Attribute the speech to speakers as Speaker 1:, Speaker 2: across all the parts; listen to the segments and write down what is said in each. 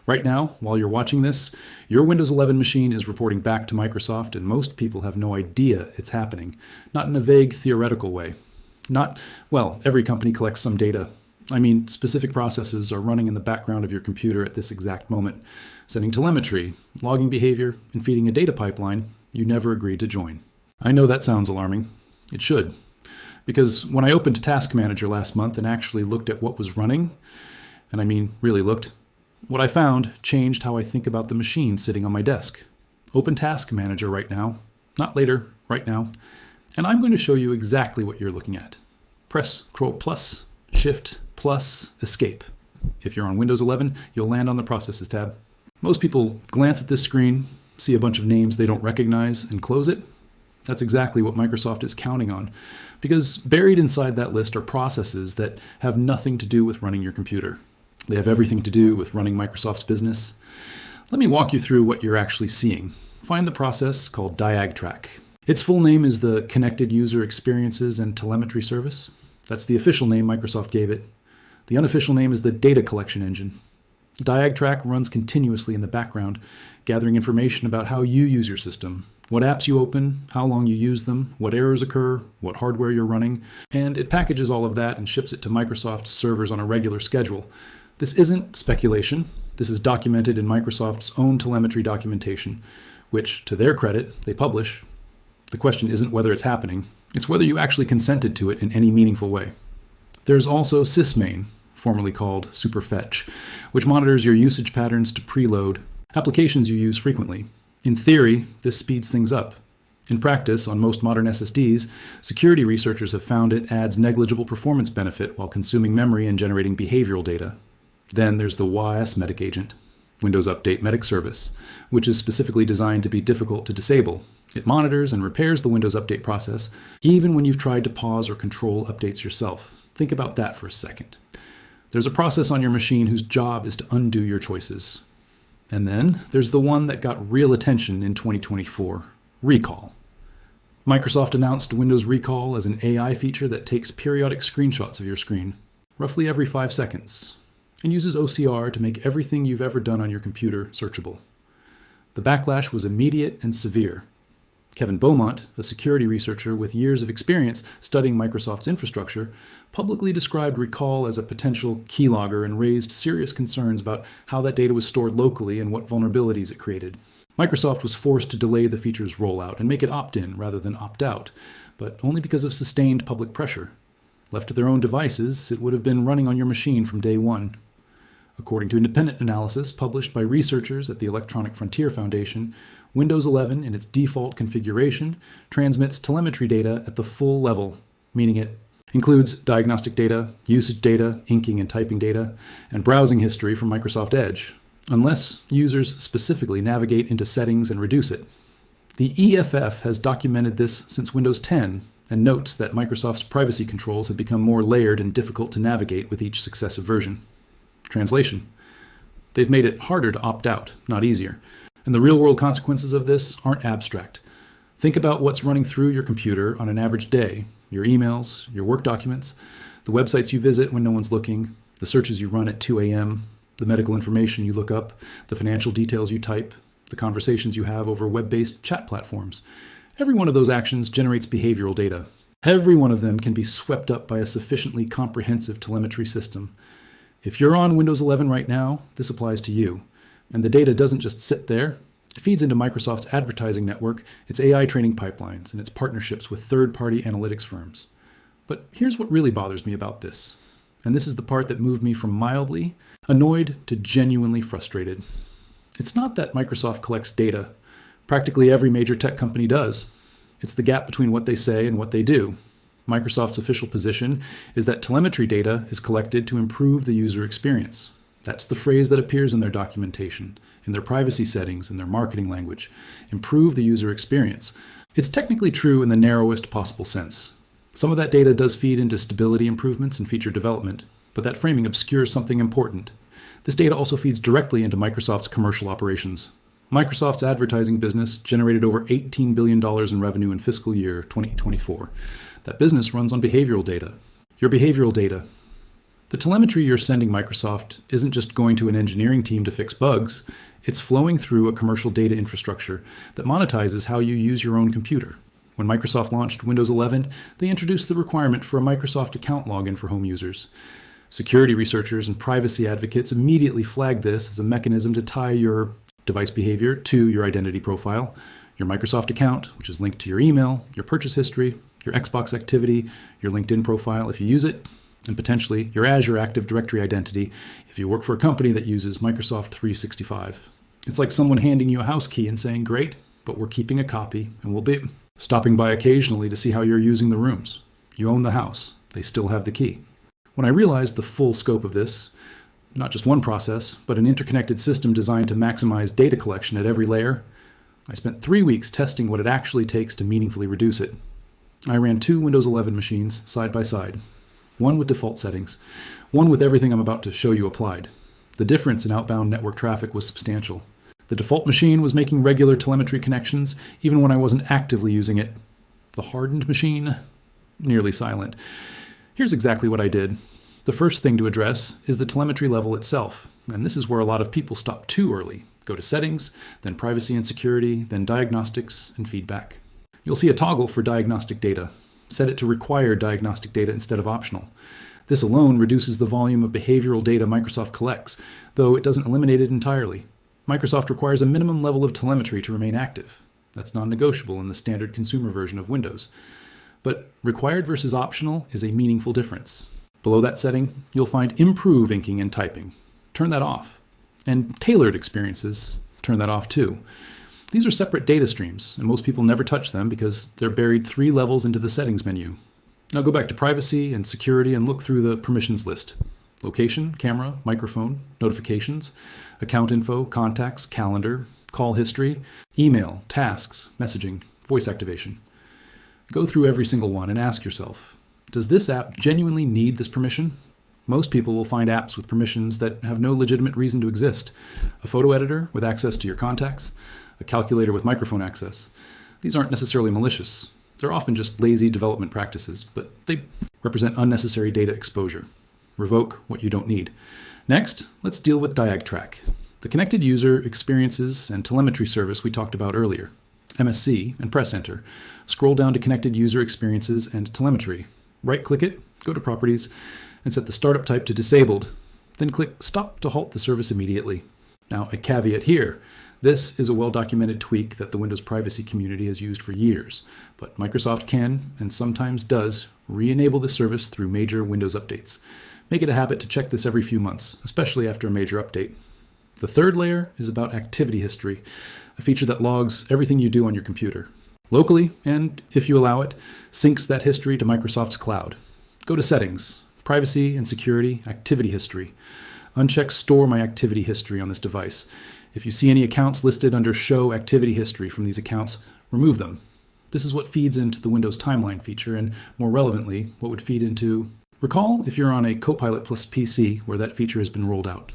Speaker 1: Right now, while you're watching this, your Windows 11 machine is reporting back to Microsoft, and most people have no idea it's happening. Not in a vague, theoretical way. Well, every company collects some data. I mean, specific processes are running in the background of your computer at this exact moment, sending telemetry, logging behavior, and feeding a data pipeline you never agreed to join. I know that sounds alarming. It should. Because when I opened Task Manager last month and actually looked at what was running, and I mean really looked, what I found changed how I think about the machine sitting on my desk. Open Task Manager right now, not later, right now, and I'm going to show you exactly what you're looking at. Press Ctrl plus, Shift plus, Escape. If you're on Windows 11, you'll land on the Processes tab. Most people glance at this screen, see a bunch of names they don't recognize, and close it. That's exactly what Microsoft is counting on, because buried inside that list are processes that have nothing to do with running your computer. They have everything to do with running Microsoft's business. Let me walk you through what you're actually seeing. Find the process called DiagTrack. Its full name is the Connected User Experiences and Telemetry Service. That's the official name Microsoft gave it. The unofficial name is the Data Collection Engine. DiagTrack runs continuously in the background, gathering information about how you use your system, what apps you open, how long you use them, what errors occur, what hardware you're running, and it packages all of that and ships it to Microsoft's servers on a regular schedule. This isn't speculation. This is documented in Microsoft's own telemetry documentation, which, to their credit, they publish. The question isn't whether it's happening, it's whether you actually consented to it in any meaningful way. There's also Sysmain, formerly called Superfetch, which monitors your usage patterns to preload applications you use frequently. In theory, this speeds things up. In practice, on most modern SSDs, security researchers have found it adds negligible performance benefit while consuming memory and generating behavioral data. Then there's the WAS Medic Agent, Windows Update Medic Service, which is specifically designed to be difficult to disable. It monitors and repairs the Windows Update process, even when you've tried to pause or control updates yourself. Think about that for a second. There's a process on your machine whose job is to undo your choices. And then there's the one that got real attention in 2024, Recall. Microsoft announced Windows Recall as an AI feature that takes periodic screenshots of your screen, roughly every 5 seconds, and uses OCR to make everything you've ever done on your computer searchable. The backlash was immediate and severe. Kevin Beaumont, a security researcher with years of experience studying Microsoft's infrastructure, publicly described Recall as a potential keylogger and raised serious concerns about how that data was stored locally and what vulnerabilities it created. Microsoft was forced to delay the feature's rollout and make it opt-in rather than opt-out, but only because of sustained public pressure. Left to their own devices, it would have been running on your machine from day one. According to independent analysis published by researchers at the Electronic Frontier Foundation, Windows 11, in its default configuration, transmits telemetry data at the full level, meaning it includes diagnostic data, usage data, inking and typing data, and browsing history from Microsoft Edge, unless users specifically navigate into settings and reduce it. The EFF has documented this since Windows 10 and notes that Microsoft's privacy controls have become more layered and difficult to navigate with each successive version. Translation: they've made it harder to opt out, not easier. And the real-world consequences of this aren't abstract. Think about what's running through your computer on an average day: your emails, your work documents, the websites you visit when no one's looking, the searches you run at 2 a.m., the medical information you look up, the financial details you type, the conversations you have over web-based chat platforms. Every one of those actions generates behavioral data. Every one of them can be swept up by a sufficiently comprehensive telemetry system. If you're on Windows 11 right now, this applies to you. And the data doesn't just sit there. It feeds into Microsoft's advertising network, its AI training pipelines, and its partnerships with third-party analytics firms. But here's what really bothers me about this. And this is the part that moved me from mildly annoyed to genuinely frustrated. It's not that Microsoft collects data. Practically every major tech company does. It's the gap between what they say and what they do. Microsoft's official position is that telemetry data is collected to improve the user experience. That's the phrase that appears in their documentation, in their privacy settings, in their marketing language. Improve the user experience. It's technically true in the narrowest possible sense. Some of that data does feed into stability improvements and feature development, but that framing obscures something important. This data also feeds directly into Microsoft's commercial operations. Microsoft's advertising business generated over $18 billion in revenue in fiscal year 2024. That business runs on behavioral data. Your behavioral data. The telemetry you're sending Microsoft isn't just going to an engineering team to fix bugs, it's flowing through a commercial data infrastructure that monetizes how you use your own computer. When Microsoft launched Windows 11, they introduced the requirement for a Microsoft account login for home users. Security researchers and privacy advocates immediately flagged this as a mechanism to tie your device behavior to your identity profile, your Microsoft account, which is linked to your email, your purchase history, your Xbox activity, your LinkedIn profile if you use it, and potentially your Azure Active Directory identity if you work for a company that uses Microsoft 365. It's like someone handing you a house key and saying, "Great, but we're keeping a copy and we'll be stopping by occasionally to see how you're using the rooms. You own the house. They still have the key." When I realized the full scope of this, not just one process, but an interconnected system designed to maximize data collection at every layer, I spent 3 weeks testing what it actually takes to meaningfully reduce it. I ran 2 Windows 11 machines side by side, one with default settings, one with everything I'm about to show you applied. The difference in outbound network traffic was substantial. The default machine was making regular telemetry connections even when I wasn't actively using it. The hardened machine, nearly silent. Here's exactly what I did. The first thing to address is the telemetry level itself, and this is where a lot of people stop too early. Go to Settings, then Privacy and Security, then Diagnostics and Feedback. You'll see a toggle for diagnostic data. Set it to require diagnostic data instead of optional. This alone reduces the volume of behavioral data Microsoft collects, though it doesn't eliminate it entirely. Microsoft requires a minimum level of telemetry to remain active. That's non-negotiable in the standard consumer version of Windows. But required versus optional is a meaningful difference. Below that setting, you'll find Improve Inking and Typing. Turn that off. And Tailored Experiences, turn that off too. These are separate data streams, and most people never touch them because they're buried 3 levels into the Settings menu. Now go back to Privacy and Security and look through the permissions list. Location, camera, microphone, notifications, account info, contacts, calendar, call history, email, tasks, messaging, voice activation. Go through every single one and ask yourself, does this app genuinely need this permission? Most people will find apps with permissions that have no legitimate reason to exist. A photo editor with access to your contacts, a calculator with microphone access. These aren't necessarily malicious. They're often just lazy development practices, but they represent unnecessary data exposure. Revoke what you don't need. Next, let's deal with DiagTrack, the connected user experiences and telemetry service we talked about earlier. MSC and press Enter. Scroll down to Connected User Experiences and Telemetry. Right-click it, go to Properties, and set the startup type to Disabled. Then click Stop to halt the service immediately. Now, a caveat here. This is a well-documented tweak that the Windows privacy community has used for years, but Microsoft can, and sometimes does, re-enable this service through major Windows updates. Make it a habit to check this every few months, especially after a major update. The third layer is about activity history, a feature that logs everything you do on your computer. Locally, and if you allow it, syncs that history to Microsoft's cloud. Go to Settings, Privacy and Security, Activity History. Uncheck Store My Activity History on this device. If you see any accounts listed under Show Activity History from these accounts, remove them. This is what feeds into the Windows Timeline feature, and more relevantly, what would feed into... Recall if you're on a Copilot Plus PC where that feature has been rolled out.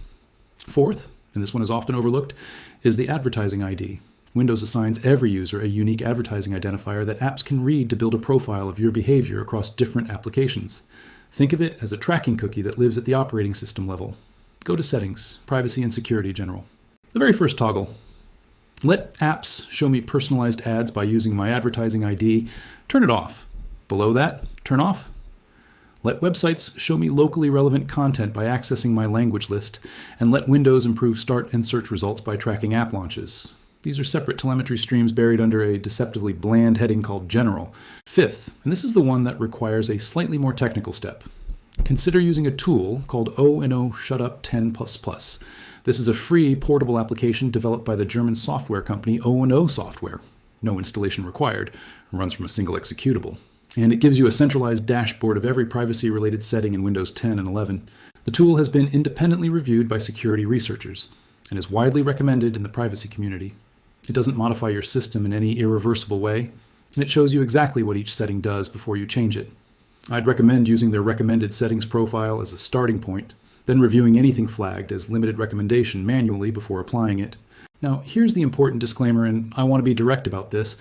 Speaker 1: Fourth, and this one is often overlooked, is the advertising ID. Windows assigns every user a unique advertising identifier that apps can read to build a profile of your behavior across different applications. Think of it as a tracking cookie that lives at the operating system level. Go to Settings, Privacy and Security General. The very first toggle. Let apps show me personalized ads by using my advertising ID. Turn it off. Below that, turn off. Let websites show me locally relevant content by accessing my language list, and let Windows improve start and search results by tracking app launches. These are separate telemetry streams buried under a deceptively bland heading called General. Fifth, and this is the one that requires a slightly more technical step. Consider using a tool called O&O Shutup 10++. This is a free portable application developed by the German software company O&O Software. No installation required. It runs from a single executable. And it gives you a centralized dashboard of every privacy-related setting in Windows 10 and 11. The tool has been independently reviewed by security researchers and is widely recommended in the privacy community. It doesn't modify your system in any irreversible way, and it shows you exactly what each setting does before you change it. I'd recommend using their recommended settings profile as a starting point, then reviewing anything flagged as limited recommendation manually before applying it. Now, here's the important disclaimer, and I want to be direct about this.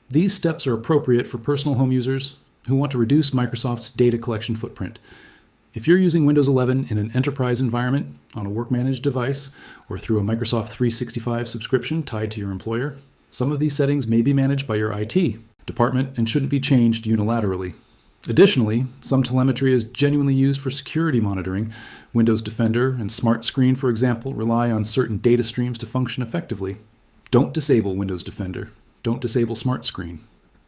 Speaker 1: These steps are appropriate for personal home users who want to reduce Microsoft's data collection footprint. If you're using Windows 11 in an enterprise environment, on a work-managed device, or through a Microsoft 365 subscription tied to your employer, some of these settings may be managed by your IT department and shouldn't be changed unilaterally. Additionally, some telemetry is genuinely used for security monitoring. Windows Defender and Smart Screen, for example, rely on certain data streams to function effectively. Don't disable Windows Defender. Don't disable Smart Screen.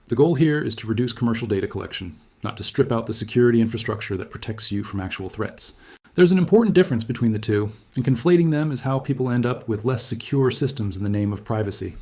Speaker 1: The goal here is to reduce commercial data collection, not to strip out the security infrastructure that protects you from actual threats. There's an important difference between the two, and conflating them is how people end up with less secure systems in the name of privacy.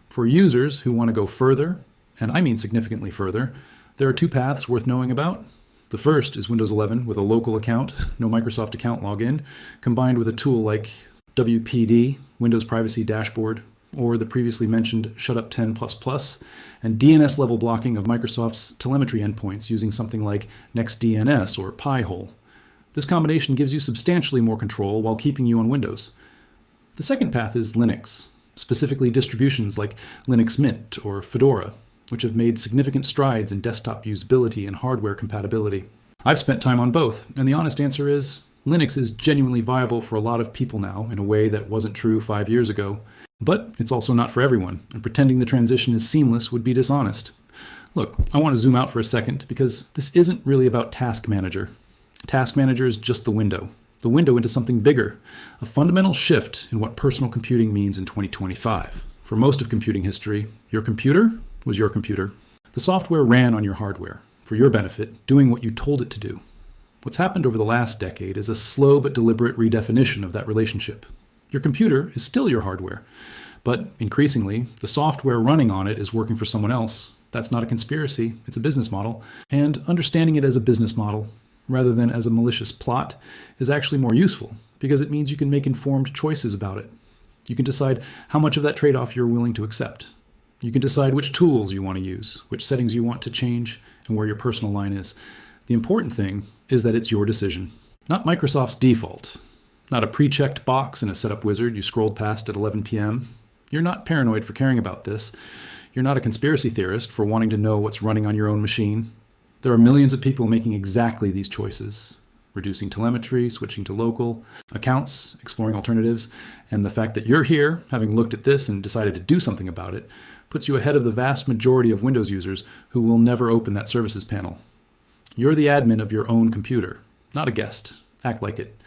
Speaker 1: For users who want to go further, and I mean significantly further, there are two paths worth knowing about. The first is Windows 11 with a local account, no Microsoft account login, combined with a tool like WPD, Windows Privacy Dashboard, or the previously mentioned Shutup 10++, and DNS level blocking of Microsoft's telemetry endpoints using something like NextDNS or Pi-hole. This combination gives you substantially more control while keeping you on Windows. The second path is Linux, specifically distributions like Linux Mint or Fedora, which have made significant strides in desktop usability and hardware compatibility. I've spent time on both, and the honest answer is Linux is genuinely viable for a lot of people now in a way that wasn't true 5 years ago. But it's also not for everyone, and pretending the transition is seamless would be dishonest. Look, I want to zoom out for a second because this isn't really about Task Manager. Task Manager is just the window into something bigger, a fundamental shift in what personal computing means in 2025. For most of computing history, your computer was your computer. The software ran on your hardware, for your benefit, doing what you told it to do. What's happened over the last decade is a slow but deliberate redefinition of that relationship. Your computer is still your hardware, but increasingly, the software running on it is working for someone else. That's not a conspiracy, it's a business model. And understanding it as a business model, rather than as a malicious plot, is actually more useful, because it means you can make informed choices about it. You can decide how much of that trade-off you're willing to accept. You can decide which tools you want to use, which settings you want to change, and where your personal line is. The important thing is that it's your decision, not Microsoft's default. Not a pre-checked box in a setup wizard you scrolled past at 11 p.m. You're not paranoid for caring about this. You're not a conspiracy theorist for wanting to know what's running on your own machine. There are millions of people making exactly these choices. Reducing telemetry, switching to local accounts, exploring alternatives, and the fact that you're here, having looked at this and decided to do something about it, puts you ahead of the vast majority of Windows users who will never open that services panel. You're the admin of your own computer, not a guest. Act like it.